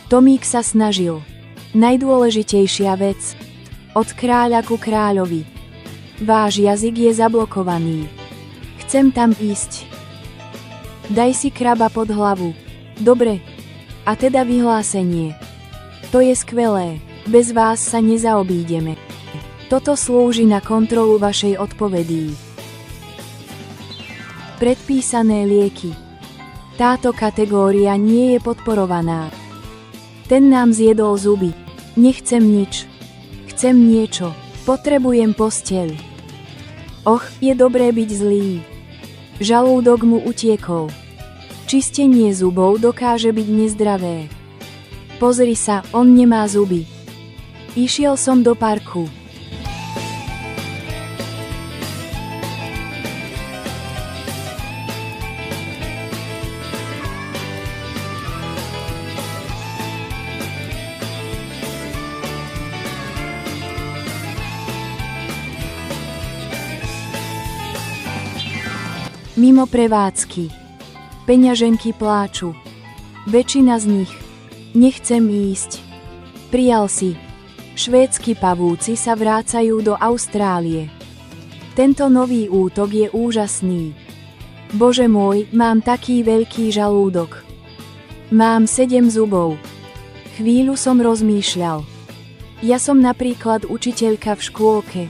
Tomík sa snažil. Najdôležitejšia vec. Od kráľa ku kráľovi. Váš jazyk je zablokovaný. Chcem tam ísť. Daj si kraba pod hlavu. Dobre. A teda vyhlásenie. To je skvelé. Bez vás sa nezaobídeme. Toto slúži na kontrolu vašej odpovedí. Predpísané lieky. Táto kategória nie je podporovaná. Ten nám zjedol zuby. Nechcem nič. Chcem niečo. Potrebujem posteľ. Och, je dobré byť zlý. Žalúdok mu utiekol. Čistenie zubov dokáže byť nezdravé. Pozri sa, on nemá zuby. Išiel som do parku. Mimo prevádzky. Peňaženky pláču. Väčšina z nich. Nechcem ísť. Prijal si. Švédsky pavúci sa vrácajú do Austrálie. Tento nový útok je úžasný. Bože môj, mám taký veľký žalúdok. Mám 7 zubov. Chvíľu som rozmýšľal. Ja som napríklad učiteľka v škôlke.